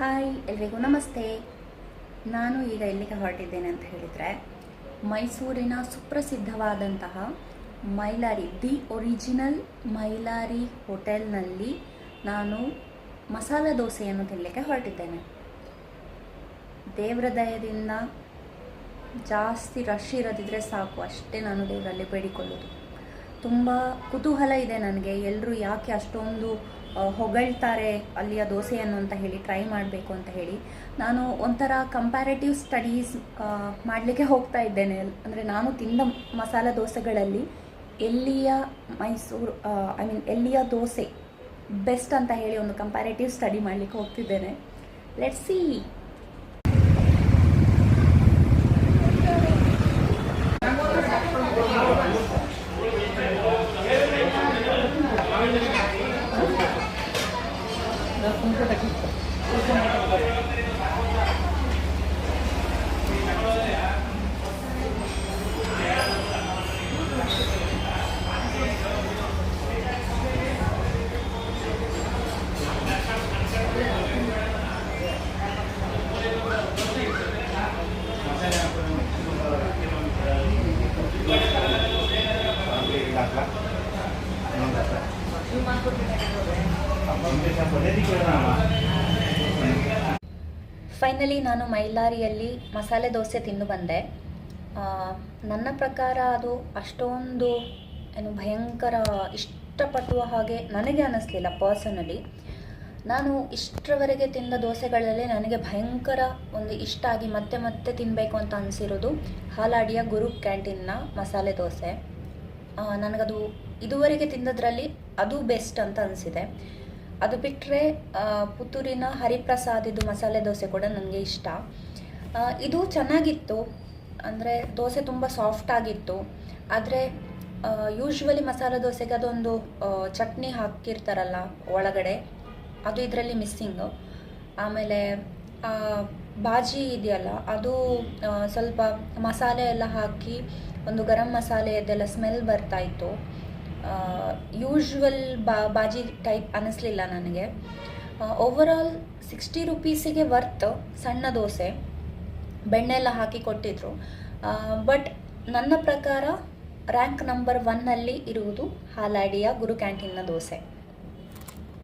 Hi ಎಲ್ರಿಗೂ ನಮಸ್ತೆ. ನಾನು ಈಗ ಎಲ್ಲಿಗೆ ಹೊರಟಿದ್ದೇನೆ ಅಂತ ಹೇಳಿದರೆ, ಮೈಸೂರಿನ ಸುಪ್ರಸಿದ್ಧವಾದಂತಹ ಮೈಲಾರಿ ದಿ ಒರಿಜಿನಲ್ ಮೈಲಾರಿ ಹೋಟೆಲ್ನಲ್ಲಿ ನಾನು ಮಸಾಲೆ ದೋಸೆಯನ್ನು ತಿನ್ನಲಿಕ್ಕೆ ಹೊರಟಿದ್ದೇನೆ. ದೇವರ ದಯದಿಂದ ಜಾಸ್ತಿ ರಶ್ ಇರೋದಿದ್ರೆ ಸಾಕು, ಅಷ್ಟೇ ನಾನು ದೇವರಲ್ಲಿ ಬೇಡಿಕೊಳ್ಳೋದು. ತುಂಬ ಕುತೂಹಲ ಇದೆ ನನಗೆ, ಎಲ್ಲರೂ ಯಾಕೆ ಅಷ್ಟೊಂದು ಹೊಗಳ್ತಾರೆ ಅಲ್ಲಿಯ ದೋಸೆಯನ್ನು ಅಂತ ಹೇಳಿ ಟ್ರೈ ಮಾಡಬೇಕು ಅಂತ ಹೇಳಿ ನಾನು ಒಂಥರ ಕಂಪ್ಯಾರೇಟಿವ್ ಸ್ಟಡೀಸ್ ಮಾಡಲಿಕ್ಕೆ ಹೋಗ್ತಾ ಇದ್ದೇನೆ. ಅಂದರೆ ನಾನು ತಿಂದ ಮಸಾಲೆ ದೋಸೆಗಳಲ್ಲಿ ಎಲ್ಲಿಯ ಎಲ್ಲಿಯ ದೋಸೆ ಬೆಸ್ಟ್ ಅಂತ ಹೇಳಿ ಒಂದು ಕಂಪ್ಯಾರೇಟಿವ್ ಸ್ಟಡಿ ಮಾಡಲಿಕ್ಕೆ ಹೋಗ್ತಿದ್ದೇನೆ. Let's see. ಫೈನಲಿ ನಾನು ಮೈಲಾರಿಯಲ್ಲಿ ಮಸಾಲೆ ದೋಸೆ ತಿಂದು ಬಂದೆ. ನನ್ನ ಪ್ರಕಾರ ಅದು ಅಷ್ಟೊಂದು ಭಯಂಕರ ಇಷ್ಟಪಟ್ಟುವ ಹಾಗೆ ನನಗೆ ಅನ್ನಿಸ್ಲಿಲ್ಲ. ಪರ್ಸನಲಿ ನಾನು ಇಷ್ಟರವರೆಗೆ ತಿಂದ ದೋಸೆಗಳಲ್ಲಿ ನನಗೆ ಭಯಂಕರ ಒಂದು ಇಷ್ಟ ಆಗಿ ಮತ್ತೆ ಮತ್ತೆ ತಿನ್ನಬೇಕು ಅಂತ ಅನಿಸಿರೋದು ಹಾಲಾಡಿಯ ಗುರು ಕ್ಯಾಂಟೀನ್ನ ಮಸಾಲೆ ದೋಸೆ. ನನಗದು ಇದುವರೆಗೆ ತಿಂದದ್ರಲ್ಲಿ ಅದು ಬೆಸ್ಟ್ ಅಂತ ಅನಿಸಿದೆ. ಅದು ಬಿಟ್ಟರೆ ಪುತ್ತೂರಿನ ಹರಿಪ್ರಸಾದಿದ್ದು ಮಸಾಲೆ ದೋಸೆ ಕೂಡ ನನಗೆ ಇಷ್ಟ. ಇದು ಚೆನ್ನಾಗಿತ್ತು, ಅಂದರೆ ದೋಸೆ ತುಂಬ ಸಾಫ್ಟ್ ಆಗಿತ್ತು. ಆದರೆ ಯೂಶ್ವಲಿ ಮಸಾಲೆ ದೋಸೆಗೆ ಅದೊಂದು ಚಟ್ನಿ ಹಾಕಿರ್ತಾರಲ್ಲ ಒಳಗಡೆ, ಅದು ಇದರಲ್ಲಿ ಮಿಸ್ಸಿಂಗು. ಆಮೇಲೆ ಬಾಜಿ ಇದೆಯಲ್ಲ, ಅದು ಸ್ವಲ್ಪ ಮಸಾಲೆ ಎಲ್ಲ ಹಾಕಿ ಒಂದು ಗರಂ ಮಸಾಲೆಯದೆಲ್ಲ ಸ್ಮೆಲ್ ಬರ್ತಾಯಿತ್ತು. ಯೂಶ್ವಲ್ ಬಾಜಿ ಟೈಪ್ ಅನ್ನಿಸ್ಲಿಲ್ಲ ನನಗೆ. ಓವರಾಲ್ 60 ರೂಪೀಸಿಗೆ ವರ್ತ್ ಸಣ್ಣ ದೋಸೆ, ಬೆಣ್ಣೆ ಎಲ್ಲ ಹಾಕಿ ಕೊಟ್ಟಿದ್ರು. ಬಟ್ ನನ್ನ ಪ್ರಕಾರ ರ್ಯಾಂಕ್ ನಂಬರ್ 1 ಇರುವುದು ಹಾಲಾಡಿಯ ಗುರು ಕ್ಯಾಂಟೀನ್ನ ದೋಸೆ.